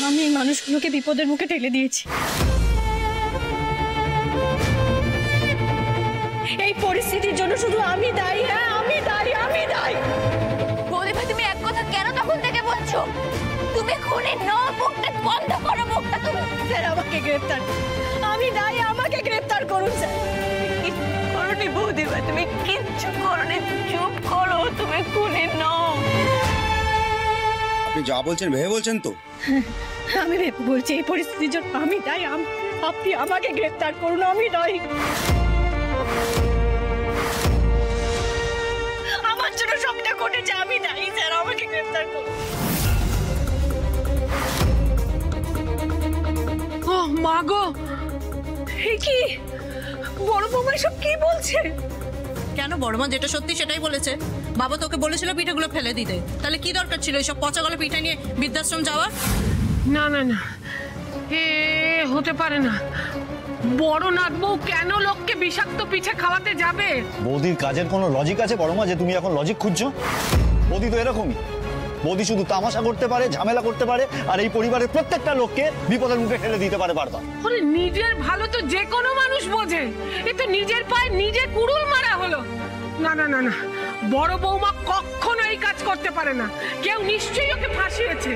আমি এই মানুষগুলোকে বিপদের মুখে ঠেলে দিয়েছি। এই পরিস্থিতির জন্য শুধু আমি দায়ী। হ্যাঁ, আমি দায়ী, আমি দায়ী। বৌদি ভাই, তুমি এক কথা কেন তখন থেকে বলছো? তুমি খুনি নও, মুখটা বন্ধ করো, মুখটা তুমি। স্যার, আমাকে গ্রেফতার, আমি দায়ী, আমাকে গ্রেফতার করুন স্যার। করনি বৌদি ভাই, তুমি কিচ্ছু করনি, চুপ করো, তুমি খুনি নও। আপনি যা বলছেন ভেবে বলছেন তো? আমি ভেবে বলছি, এই পরিস্থিতির জন্য আমি দায়ী। আপনি আমাকে গ্রেফতার করুন, আমি দায়ী। আমার জন্য সবটা ঘটেছে, আমি দায়ী স্যার, আমাকে গ্রেফতার করুন। ও মা গো, কি বড় বৌমা সব কি বলছে? কেন বড়মা যেটা সত্যি সেটাই বলেছে। বাবা তোকে বলেছিল পিঠেগুলো ফেলে দিতে, তাহলে কি দরকার ছিল এইসব পচা গলা পিঠে নিয়ে বৃদ্ধাশ্রম যাওয়ার? না না না, এ হতে পারে না। বড় নাথ বউ কেন লোককে বিষাক্ত পিঠে খাওয়াতে যাবে? বৌদির কাজের কোনো লজিক আছে বড়মা যে তুমি এখন লজিক খুঁজছো? বৌদি তো এরকমই। বৌদি শুধু তামাশা করতে পারে, ঝামেলা করতে পারে, আর এই পরিবারের প্রত্যেকটা লোককে বিপদের মুখে ঠেলে দিতে পারে বারবার। ওরে, নিজের ভালো তো যে কোনো মানুষ বোঝে, এ তো নিজের পায়ে নিজে কুড়ুল মারা হলো। না না না না, বড় বৌমা কখনো এই কাজ করতে পারে না। কেউ নিশ্চয়ই ওকে ফাঁসিয়েছে।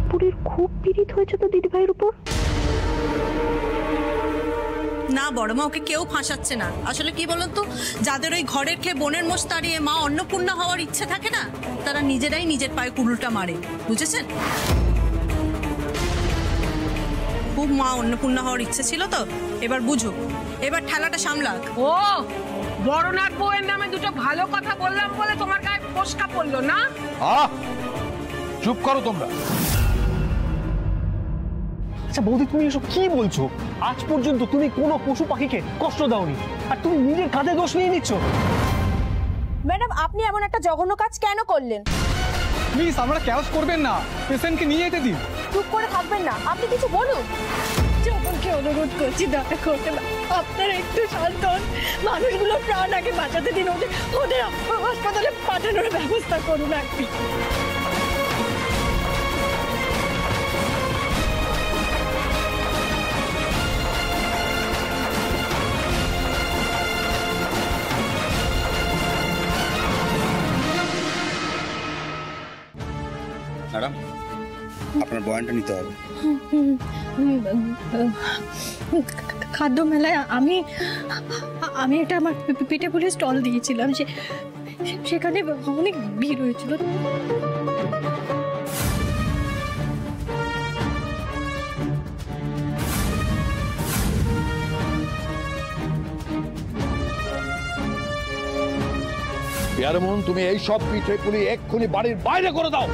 পুরীর খুব পীড়িত হয়েছে তো দিদি ভাইয়ের উপর। না বড়মা, ওকে কেউ ফাঁসাচ্ছে না। আসলে কি বলুন তো, যাদের ওই ঘরের খেয়ে বোনের মোষ তাড়িয়ে মা অন্নপূর্ণা হওয়ার ইচ্ছে থাকে না, তারা নিজেরাই নিজের পায়ে কুড়ুলটা মারে, বুঝেছেন? খুব মা অন্নপূর্ণা হওয়ার ইচ্ছে ছিল তো, এবার বুঝো, এবার ঠেলাটা সামলাক। ও, বড় নাথ বউয়ের নামে দুটো ভালো কথা বললাম বলে তোমার গায়ে ফোসকা পড়লো না? চুপ করো তোমরা। আচ্ছা বৌদি, তুমি এসব কি বলছো? আজ পর্যন্ত তুমি কোনো পশু পাখিকে কষ্ট দাওনি, আর তুমি নিজের কাঁধে দোষ নিয়ে নিচ্ছ। ম্যাডাম, আপনি এমন একটা জঘন্য কাজ কেন করলেন? প্লিজ আমরা ক্যাশ করবেন না, পেশেন্টকে নিয়ে যেতে দিন। চুপ করে থাকবেন না, আপনি কিছু বলুন। যখনকে অনুরোধ করছি দয়া করতে, আপনারা একটু শান্ত হন। মানুষগুলোর প্রাণ আগে বাঁচাতে দিন, ওদের হাসপাতালে পাঠানোর ব্যবস্থা করুন আপনি। ম্যাডাম, আপনার বয়ানটা নিতে হবে। খাদ্য মেলায় আমি এটা আমার পিঠে পুলিশ স্টল দিয়েছিলাম, সেখানে অনেক ভিড় হয়েছিল। পিয়ারমোহন, তুমি এই সব পিঠে পুলি এক্ষুনি বাড়ির বাইরে করে দাও।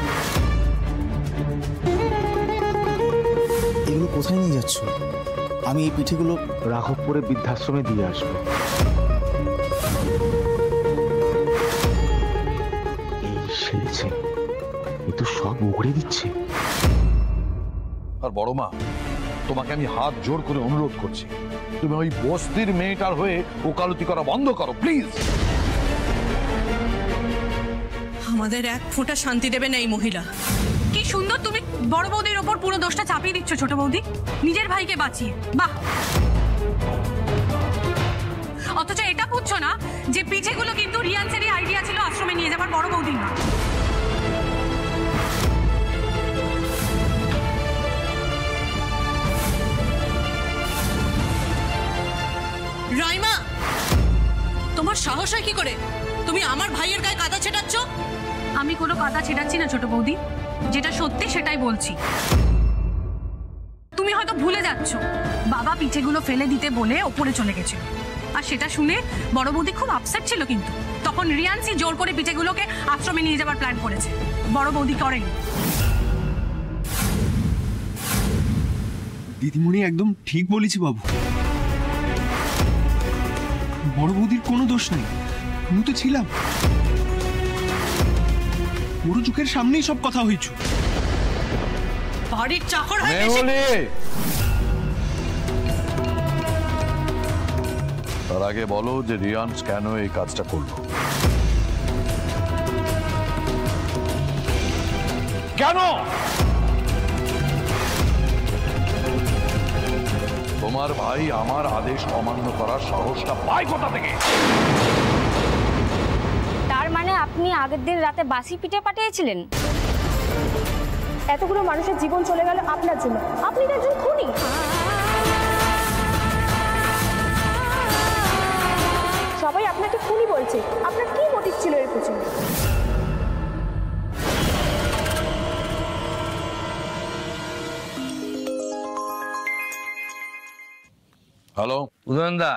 এগুলো কোথায় নিয়ে যাচ্ছ? আমি এই পিঠেগুলো রাঘবপুরে বৃদ্ধাশ্রমে দিয়ে আসবো। এই সেরেছে, এ তো সব উগড়ে দিচ্ছে। আর বড় মা, তোমাকে আমি হাত জোর করে অনুরোধ করছি, তুমি ওই বস্তির মেয়েটার হয়ে ওকালতি করা বন্ধ করো প্লিজ। আমাদের এক ফোঁটা শান্তি দেবে না এই মহিলা। কি সুন্দর তুমি বড় বৌদির ওপর পুরো দোষটা চাপিয়ে দিচ্ছ ছোট বৌদি, নিজের ভাইকে বাঁচিয়ে। বাহ! অথচ এটা বুঝছো না যে পিঠেগুলো কিন্তু রিয়ান্সেরই আইডিয়া ছিল আশ্রমে নিয়ে যাবার, বড় বৌদির না। রাইমা, তোমার সাহস হয় কি করে? তুমি আমার ভাইয়ের গায়ে কাদা ছেটাচ্ছ। আমি কোনো কাদা ছেটাচ্ছি না ছোট বৌদি, যেটা সত্যি সেটাই বলছি। তুমি হয়তো ভুলে যাচ্ছ, বাবা পিঠেগুলো ফেলে দিতে বলে ওপরে চলে গেছিল, আর সেটা শুনে বড় বৌদি খুব আপসেট ছিল। কিন্তু তখন রিয়ান্সি জোর করে পিঠেগুলোকে আশ্রমে নিয়ে যাবার প্ল্যান করেছে, বড় বৌদি করেনি। দিদিমণি একদম ঠিক বলেছি বাবু, বড় বৌদির কোনো দোষ নেই। আমি তো ছিলাম, বড় চোখের সামনেই সব কথা হয়েছে। বাড়ির চাকর হয়ে তার আগে বলো যে রিয়ান্স কেন এই কাজটা করলো? কেন? তোমার ভাই আমার আদেশ অমান্য করার সাহসটা পায় কোথা থেকে? তার মানে আপনি আগের দিন রাতে বাসি পিঠে পাঠিয়েছিলেন? এতগুলো মানুষের জীবন চলে গেল আপনার জন্য, আপনি তো একজন খুনি। সবাই আপনাকে খুনি বলছে, আপনার কি মোটিভ ছিল এর পেছনে? হ্যালো উদয়নদা,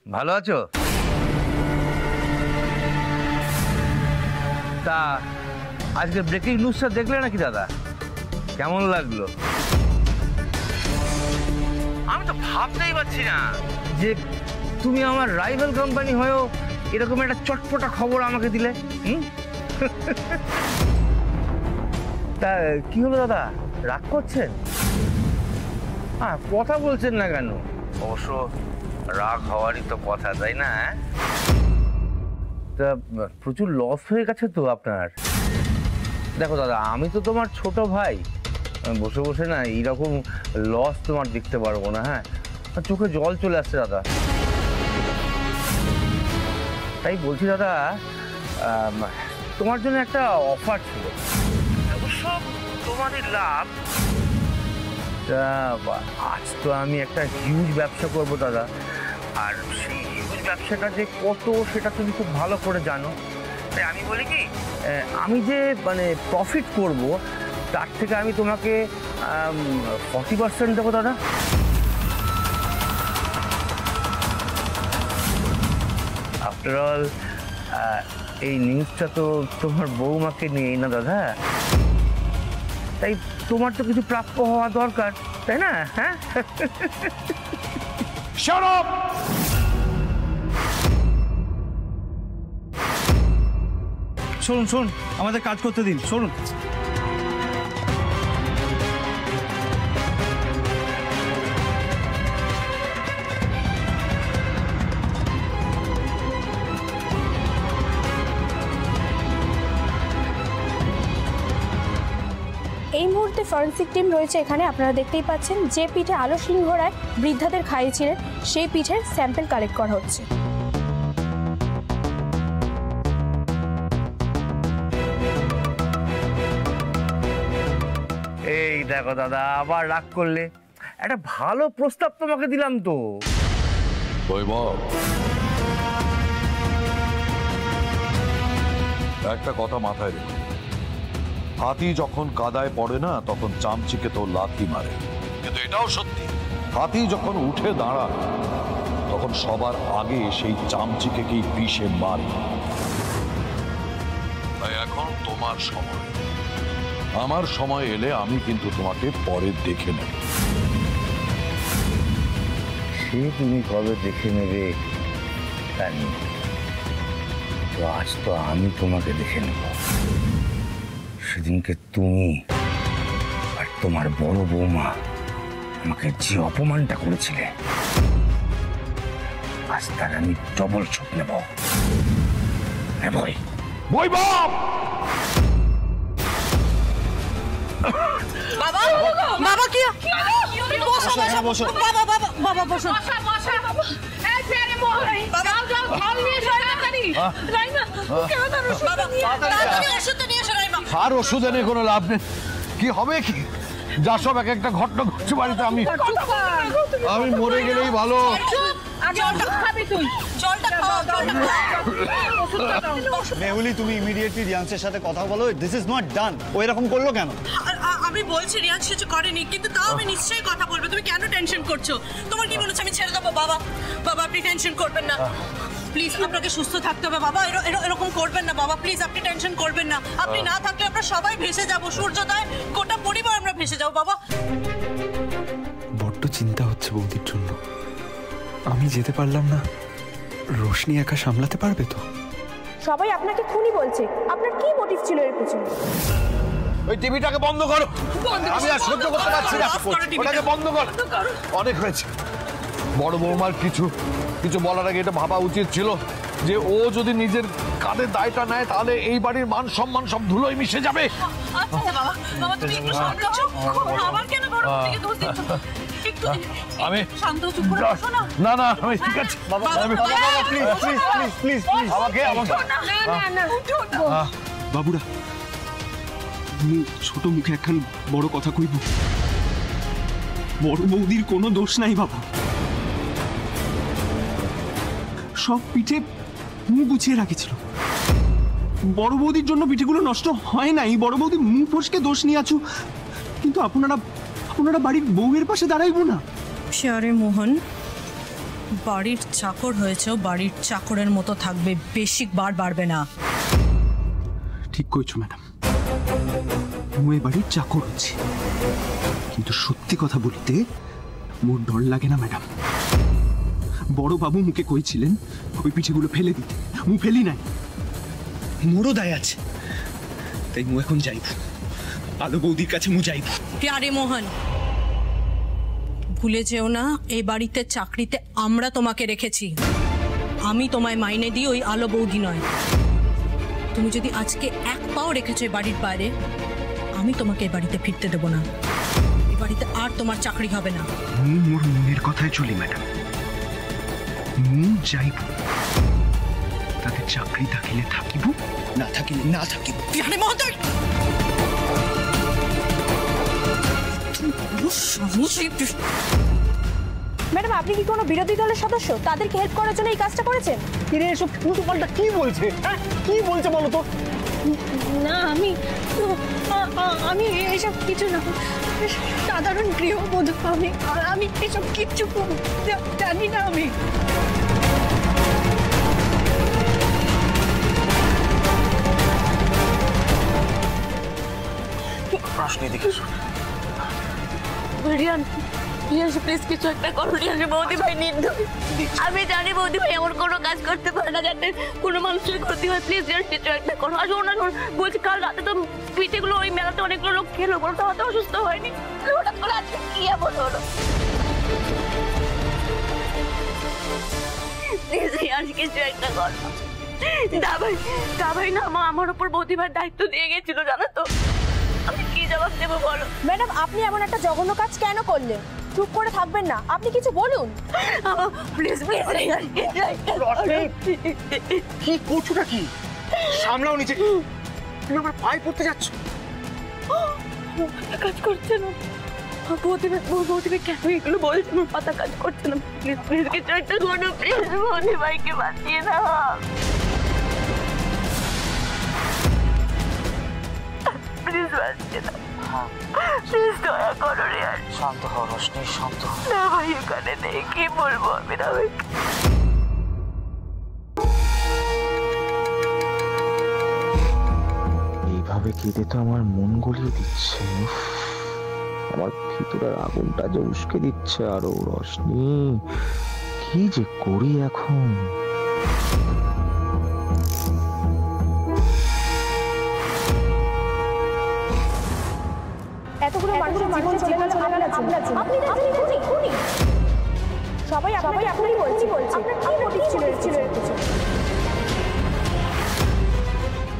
ভালো আছো? তা আজকে ব্রেকিং নিউজটা দেখলে নাকি দাদা? কেমন লাগলো? আমি তো ভাবতেই পারছি না যে তুমি আমার রাইভাল কোম্পানি হয়েও এরকম একটা চটপটা খবর আমাকে দিলে। তা কি হলো দাদা, রাগ করছেন? কথা বলছেন না কেন? অবশ্য রাগ হওয়ারই তো কথা, তাই না? তা প্রচুর লস হয়ে গেছে তো আপনার। দেখো দাদা, আমি তো তোমার ছোট ভাই, বসে বসে না এইরকম লস তোমার দেখতে পারবো না। হ্যাঁ, চোখে জল চলে আসছে দাদা। তাই বলছি দাদা, তোমার জন্য একটা অফার ছিল, অবশ্য তোমারই লাভ। আজ তো আমি একটা হিউজ ব্যবসা করব দাদা, আর সেই হিউজ ব্যবসাটা যে কত সেটা তুমি খুব ভালো করে জানো। তাই আমি বলি কি, আমি যে মানে প্রফিট করব তার থেকে আমি তোমাকে 40% দেবো দাদা। আফটার অল এই নিউজটা তো তোমার বৌমাকে নিয়েই না দাদা, তাই তোমার তো কিছু প্রাপ্য হওয়া দরকার, তাই না? হ্যাঁ, Shut up! শুনুন শুনুন, আমাদের কাজ করতে দিন, শুনুন। এই মুহূর্তে ফরেন্সিক টিম রয়েছে এখানে, আপনারা দেখতেই পাচ্ছেন। যে পিঠে আলো সিংহ রায় বৃদ্ধাদের খাইয়েছিলেন সেই পিঠের স্যাম্পল কালেক্ট করা হচ্ছে। এই দেখো দাদা, আবার রাগ করলে। একটা ভালো প্রস্তাব তোমাকে দিলাম তো। বৈভব, একটা কথা মাথায় রেখো, হাতি যখন কাদায় পড়ে না তখন চামচিকে তো লাথি মারে, কিন্তু এটাও সত্যি, হাতি যখন উঠে দাঁড়ায় তখন সবার আগে সেই চামচিকে কি পিষে মারে। তাই এখন তোমার সময়, আমার সময় এলে আমি কিন্তু তোমাকে পরে দেখে নেব। সে তুমি কবে দেখে নেবে জানি, তো আজ তো আমি তোমাকে দেখে নেব। সেদিনকে তুমি আর তোমার বড় বৌমা আমাকে যে অপমানটা করেছিলে, আজ তার আমি ডবল শোধ নেব। নেবই। বৈভব! বাবা, বাবা কি? বসো বসো বসো, বাবা বাবা বাবা বসো। আর ওষুধ এনে কোনো লাভ নেই। কি হবে কি, যা সব এক একটা ঘটনা ঘটছে বাড়িতে। আমি মরে গেলেই ভালো। মেহুলি, তুমি ইমিডিয়েটলি রিয়াংসের সাথে কথা বলো। This is not done. ও এরকম করলো কেন? আমি বলছি রিয়াংশ কিছু করেনি, কিন্তু তাও আমি নিশ্চয়ই কথা বলবো। তুমি কেন টেনশন করছো? তোমার কি মনে হচ্ছে আমি ছেড়ে দেবো? বাবা বাবা, আপনি টেনশন করবেন না প্লিজ। আপনাকে সুস্থ থাকতে হবে বাবা, এরকম করবেন না বাবা প্লিজ। আপনি টেনশন করবেন না। আপনি না থাকলে আমরা সবাই ভেসে যাব, সূর্যোদয় গোটা পরিবার আমরা ভেসে যাবো বাবা। বড্ড চিন্তা হচ্ছে বৌদির জন্য। আমি যেতে পারলাম না, রোশনি একা সামলাতে পারবে তো? সবাই আপনাকে খুনি বলছে, আপনার কি মোটিভ ছিল এর পেছনে? ওই টিভিটাকে বন্ধ করো, আমি আর সহ্য করতে পারছি না। ওটাকে বন্ধ করো, অনেক হয়েছে। বড় বৌমার কিছু বলার আগে এটা ভাবা উচিত ছিল যে ও যদি নিজের কানে তাদের দায়টা নেয় তাহলে এই বাড়ির মান সম্মান সব ধুলোয় মিশে যাবে। আচ্ছা বাবা, বাবা তুমি একটু শান্ত হও। আবার কেন বড় বৌদিকে দোষ দিচ্ছ? একটু আমি শান্ত চুপ করে বসো না। না না আমি ঠিক আছে বাবা please please please please please আমাকে বাবুরা তুমি ছোট মুখে একখান বড় কথা কইব। বড় বৌদির কোনো দোষ নাই বাবা, সব পিঠে মুখ গুছিয়ে রাখেছিল। বড় বৌদির জন্য পিঠেগুলো নষ্ট হয় নাই, বড় বৌদি মুখ ফসকে দোষ নিয়ে আছো, কিন্তু আপনারা বাড়ির বউয়ের পাশে দাঁড়াইবো না? আরে মোহন, বাড়ির চাকর হয়েছে, বাড়ির চাকরের মতো থাকবে, বেশি বার বাড়বে না। ঠিক কইছো ম্যাডাম, মুয়ে বাড়ির চাকর হচ্ছে, কিন্তু সত্যি কথা বলতে মোর ডর লাগে না ম্যাডাম। বড় বাবু মুখে কইছিলেন ওই পিঠেগুলো ফেলে দিতে, মু ফেলি নাই। মোরও দায় আছে, তাই মু এখন যাইব, আলো বৌদির কাছে মু যাইব। আরে মোহন, ভুলে যেও না এই বাড়িতে চাকরিতে আমরা তোমাকে রেখেছি, আমি তোমায় মাইনে দিই, ওই আলো বৌদি নয়। তুমি যদি আজকে এক পাও রেখেছো এই বাড়ির বাইরে, আমি তোমাকে এই বাড়িতে ফিরতে দেবো না, এই বাড়িতে আর তোমার চাকরি হবে না। মোর মনের কথায় চলি ম্যাডাম, মু যাইব, তাতে চাকরি থাকিলে থাকিব, না থাকিলে না থাকিব। আরে মহোদয়, ম্যাডাম আপনি কি কোনো বিরোধী দলের সদস্য? তাদেরকে হেল্প করার জন্য এই কাজটা করেছেন? কিরে এসব উল্টো পাল্টা কি বলছে? হ্যাঁ কি বলছে বলো তো? না আমি এসব কিছু না, সাধারণ গৃহবধূ আমি এসব কিচ্ছু জানি না। আমি রোশনি দিকে রিয়ান, প্লিজ কিছু একটা করো। রিয়ান, বৌদি ভাই নির্দোষ, আমি জানি বৌদি ভাই এমন কোনো কাজ করতে পারে না যাতে কোনো মানুষের ক্ষতি হয়। প্লিজ রিয়ান, কিছু একটা করো। আর শোন না, বলছি কাল রাতে তো পিঠেগুলো ওই মেলাতে অনেকগুলো লোক খেলো, বলো তো অত অসুস্থ হয়নি, হঠাৎ করে আজকে কি এমন হলো? প্লিজ রিয়ান, কিছু একটা করো। দাবাই না আমার উপর বৌদি ভাই দায়িত্ব দিয়ে গেছিল, জানো তো, আমি কি জবাব দেবো বলো? ম্যাডাম আপনি এমন একটা জঘন্য কাজ কেন করলেন? চুপ করে থাকবেন না, আপনি কিছু বলুন। প্লিজ কি করছোটা কি? সামলাও নিজে, তুমি আমার পায়ে পড়তে যাচ্ছ। কাজ করছে না বৌদি ভাই, কেন এগুলো বলছে? আমার পাতা কাজ করছে না। প্লিজ কিছু একটা করো, প্লিজ বৌদি ভাইকে বাঁচিয়ে না। প্লিজ বাঁচিয়ে না, প্লিজ দয়া করো রিয়ান। শান্ত হও রোশনি, শান্ত হও। না ভাই এখানে নেই, কি বলবো আমি না ভাই। এইভাবে কেঁদে তো আমার মন গলিয়ে দিচ্ছে, আমার ভিতরের আগুনটা যে উস্কে দিচ্ছে আরো। রোশনি, কি যে করি এখন? এতগুলো মানুষের জীবন চলে গেল, আপনি খুনি। সবাই আপনাকে বলছি আপনার কি মোটিভ ছিল?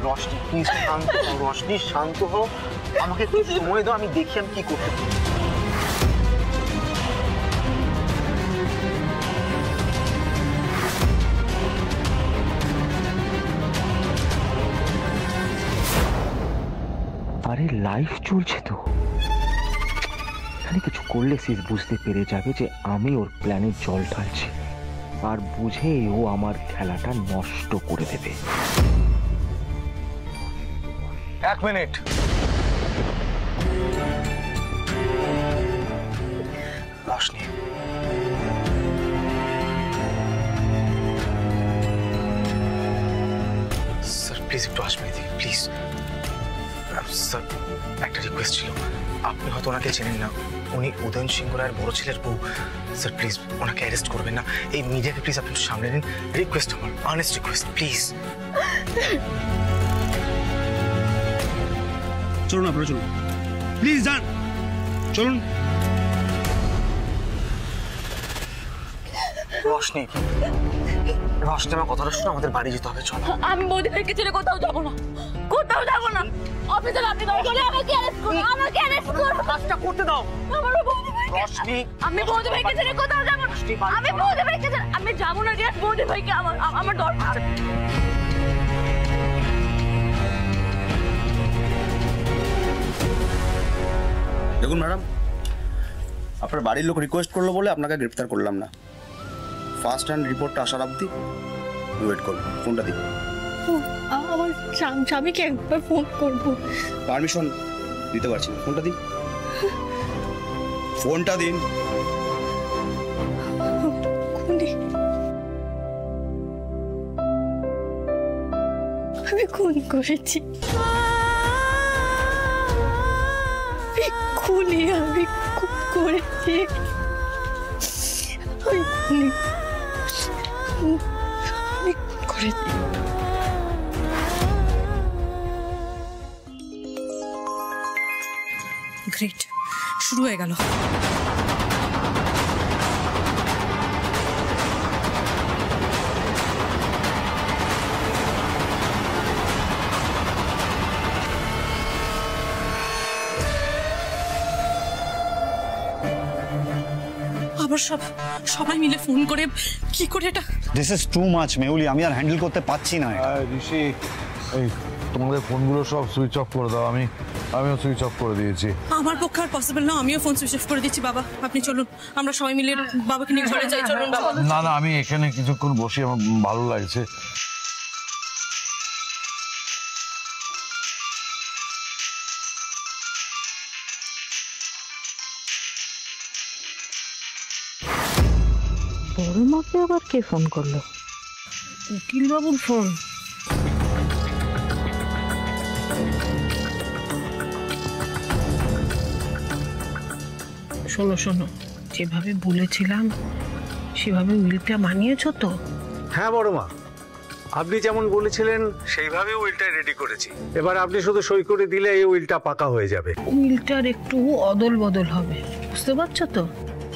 রোশনি প্লিজ শান্ত হও, রোশনি শান্ত হও, আমাকে একটু সময় দাও, আমি দেখি আমি কি করতে পারি। আরে লাইফ চলছে তো, এখানে কিছু করলে সিস বুঝতে পেরে যাবে যে আমি ওর প্ল্যানে জল ঢালছি, আর বুঝে ও আমার খেলাটা নষ্ট করে দেবে। 1 মিনিট। রোশনি স্যার প্লিজ একটু আসবেন এদিকে প্লিজ। স্যার একটা রিকোয়েস্ট ছিল, আপনি হয়তো ওনাকে চেনেন না, উনি উদয়ন সিংহ রায়ের বড় ছেলের বউ। স্যার প্লিজ ওনাকে অ্যারেস্ট করবেন না, এই মিডিয়াকে প্লিজ আপনি একটু সামনে নিন, রিকোয়েস্ট আমার, অনেস্ট রিকোয়েস্ট প্লিজ। চলুন আপনারা চলুন, প্লিজ যান, চলুন। রশনি রশনি আমার কথাটা শুনে আমাদের বাড়ি যেতে হবে, চলো। আমি বৌদি ভাইকে ছেড়ে কোথাও যাবো না, কোথাও যাবো না। অফিসার আপনি দয়া করে আমাকে অ্যারেস্ট করুন, আমাকে অ্যারেস্ট করুন। কাজটা করতে দাও আমার বৌদি ভাই, রশনি। আমি বৌদি ভাইকে ছেড়ে কোথাও যাবো না, আমি বৌদি ভাইকে ছেড়ে আমি যাবো না রিয়াজ। বৌদি ভাইকে আমার দরকার। দেখুন ম্যাডাম, আপনার বাড়ির লোক রিকোয়েস্ট করলো বলে আপনাকে গ্রেপ্তার করলাম না। ফার্স্ট হ্যান্ড রিপোর্টটা আসার অবধি ওয়েট করুন। ফোনটা দিন। আমার স্বামীকে একবার ফোন করবো। পারমিশন দিতে পারছি না, ফোনটা দিন। ফোনটা দিন। আমি খুন করেছি, খুনি আমি খুন করেছি। আমি করেছি। গ্রেট, শুরু হয়ে গেল। আবার সবাই মিলে ফোন করে কি করে এটা। This is too much Mehuli, আমি আর হ্যান্ডেল করতে পারছি না। ঋষি, এই তোমাদের ফোনগুলো সব সুইচ অফ করে দাও। আমিও সুইচ অফ করে দিয়েছি। আমার পক্ষে আর পসিবল না, আমিও ফোন সুইচ অফ করে দিচ্ছি। বাবা আপনি চলুন, আমরা সবাই মিলে বাবাকে নিয়ে ঘরে যাই। চলুন বাবা। না না, আমি এখানে কিছুক্ষণ বসি, আমার ভালো লাগছে। বড় মাকে আবার কে ফোন করলো? উকিল বাবুর ফোন। শোনো শোনো, যেভাবে বলেছিলাম সেভাবে উইলটা বানিয়েছো তো? হ্যাঁ বড় মা, আপনি যেমন বলেছিলেন সেইভাবে উইলটা রেডি করেছি। এবার আপনি শুধু সই করে দিলে এই উইলটা পাকা হয়ে যাবে। উইলটার একটু অদল বদল হবে, বুঝতে পারছো তো?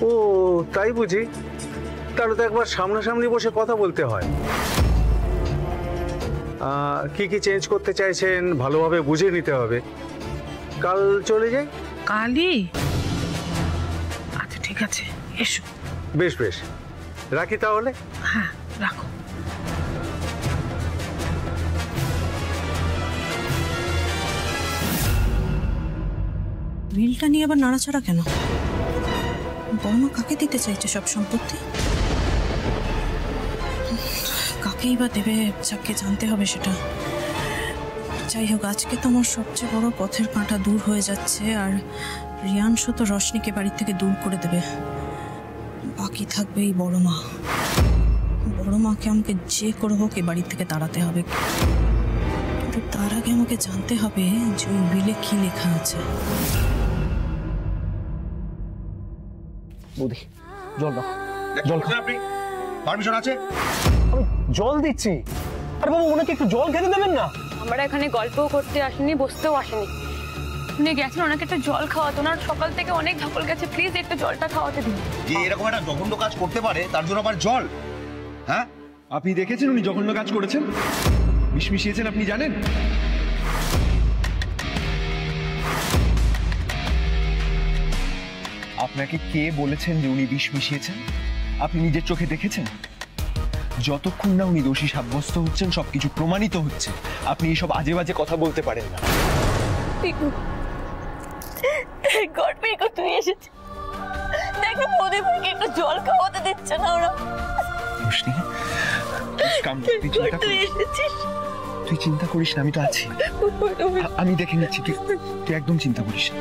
ও তাই বুঝি? তাহলে তো একবার সামনাসামনি বসে কথা বলতে হয়। কি কি চেঞ্জ করতে চাইছেন ভালোভাবে বুঝে নিতে হবে। কাল চলে যাই? কালই? আচ্ছা ঠিক আছে, এসো। বেশ বেশ, রাখি তাহলে। হ্যাঁ রাখো। বিলটা নিয়ে আবার নাড়াচাড়া কেন? বর্মা কাকে দিতে চাইছে সব সম্পত্তি? কাকেই বা দেবে, যাকে জানতে হবে সেটা। যাই হোক, আজকে তো আমার সবচেয়ে বড় পথের কাঁটা দূর হয়ে যাচ্ছে, আর রিয়াংশু তো রশনিকে বাড়ি থেকে দূর করে দেবে। বাকি থাকবে এই বড় মা। বড় মাকে আমাকে যে করে হোক এই বাড়ি থেকে তাড়াতে হবে, কিন্তু তার আগে আমাকে জানতে হবে যে ওই উইলে কি লেখা আছে। বৌদি জল দাও। জল আপনি পারমিশন আছে? আমি জল দিচ্ছি। আরে বাবু, ওনাকে একটু জল খেতে দেবেন না? আমরা এখানে গল্পও করতে আসেনি, বসতেও আসেনি। উনি গেছেন ওনাকে একটা জল খাওয়াতো, ওনার সকাল থেকে অনেক ধকল গেছে, প্লিজ একটু জলটা খাওয়াতে দিন। যে এরকম একটা জঘন্য কাজ করতে পারে তার জন্য আবার জল? হ্যাঁ, আপনি দেখেছেন উনি জঘন্য কাজ করেছেন? বিষ মিশিয়েছেন, আপনি জানেন? আপনাকে কে বলেছেন যে উনি বিষ মিশিয়েছেন? আপনি নিজের চোখে দেখেছেন? যতক্ষণ না উনি দোষী সাব্যস্ত হচ্ছেন, সবকিছু প্রমাণিত হচ্ছে, আপনি এইসব আজে বাজে কথা বলতে পারেন না। তুই এসেছিস, দেখো বৌদি ভাইকে একটু জল খাওয়াতে দিচ্ছে না ওরা। তুই চিন্তা করিস না, আমি তো আছি, আমি দেখে নিচ্ছি। তুই একদম চিন্তা করিস না।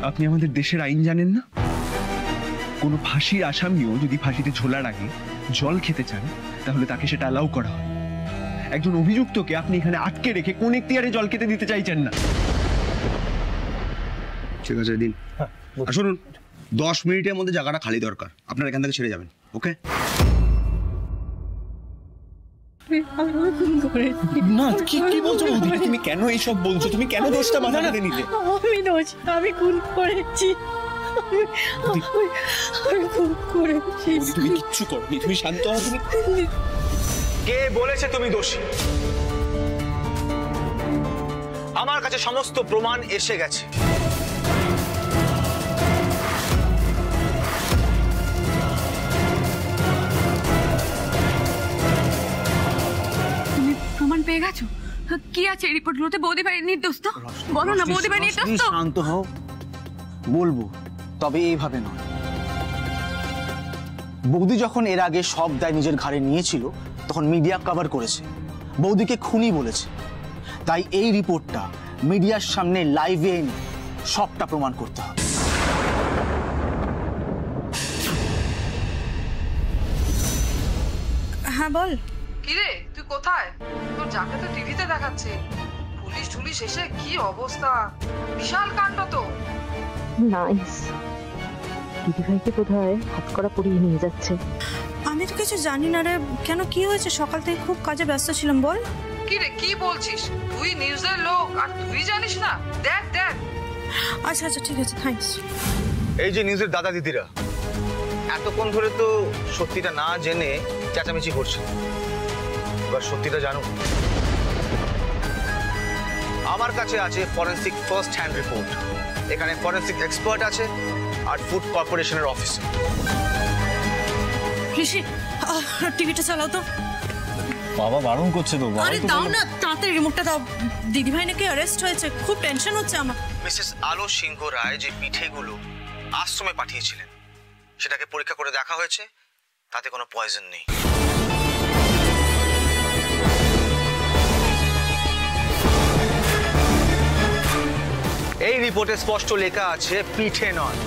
আপনি আমাদের দেশের আইন জানেন না? কোনো ফাঁসির আসামিও যদি ফাঁসিতে ঝোলার আগে জল খেতে চান, তাহলে তাকে সেটা অ্যালাউ করা হয়। একজন অভিযুক্তকে আপনি এখানে আটকে রেখে কোন এখতিয়ারে জল খেতে দিতে চাইছেন না। ঠিক আছে দিন। শুনুন, 10 মিনিটের মধ্যে জায়গাটা খালি দরকার, আপনার এখান থেকে ছেড়ে যাবেন। ওকে? না, কি বলছো বৌদি? তুমি কেন এইসব বলছো? তুমি কেন দোষটা মাথায় নিতে নিলে? আমি দোষ, আমি খুন করেছি। আমি খুব করেছি। তুমি কিচ্ছু করনি, তুমি শান্ত হও। তুমি কে বলেছে তুমি দোষী? আমার কাছে সমস্ত প্রমাণ এসে গেছে। তুমি প্রমাণ পেয়ে গেছো? কি আছে এই রিপোর্টগুলোতে? বৌদি ভাই নির্দোষ তো? বলো না বৌদি ভাই নির্দোষ তো? শান্ত হও, বলবো, তবে এইভাবে নয়। বৌদি যখন এর আগে সব দায় নিজের ঘাড়ে নিয়েছিল তখন মিডিয়া কভার করেছে, বৌদিকে খুনি বলেছে। তাই এই রিপোর্টটা মিডিয়ার সামনে লাইভে এনে সবটা প্রমাণ করতে হবে। হ্যাঁ বল। কিরে তুই কোথায়? তোর যাকে তো টিভিতে দেখাচ্ছে, পুলিশ টুলিশ এসে কি অবস্থা, বিশাল কাণ্ড তো। নাইস, দিদিভাইকে বোধহয় হাত করা পরিয়ে নিয়ে যাচ্ছে। আমি তো কিছু জানি না রে, কেন কি হয়েছে? সকাল থেকে খুব কাজে ব্যস্ত ছিলাম। বল। কিরে কি বলছিস? তুই নিউজের লোক আর তুই জানিস না? দেখ দেখ। আচ্ছা আচ্ছা ঠিক আছে, থ্যাঙ্কস। এই যে নিউজের দাদা দিদিরা এতক্ষণ ধরে তো সত্যিটা না জেনে চেঁচামেচি করছে, এবার সত্যিটা জানো। আমার কাছে আছে ফরেন্সিক ফার্স্ট হ্যান্ড রিপোর্ট। এখানে ফরেন্সিক এক্সপার্ট আছে আর ফুড কর্পোরেশনের অফিসার। ঋষি টিভিটা চালাও তো। বাবা বারণ করছে তো। আরে দাও না, তাড়াতাড়ি রিমোটটা দাও। দিদিভাই নাকি অ্যারেস্ট হয়েছে, খুব টেনশন হচ্ছে আমার। মিসেস আলো সিংহ রায় যে পিঠেগুলো আশ্রমে পাঠিয়েছিলেন সেটাকে পরীক্ষা করে দেখা হয়েছে, তাতে কোনো পয়জন নেই। এই রিপোর্টে স্পষ্ট লেখা আছে পিঠে নয়,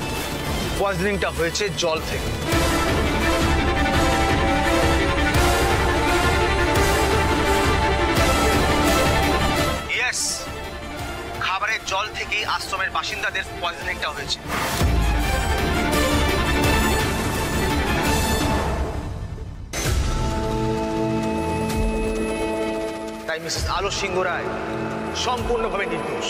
পয়জনিংটা হয়েছে জল থেকে। ইয়েস, খাবারের জল থেকেই আশ্রমের বাসিন্দাদের পয়জনিংটা হয়েছে। তাই মিসেস আলো সিংহ রায় সম্পূর্ণভাবে নির্দোষ।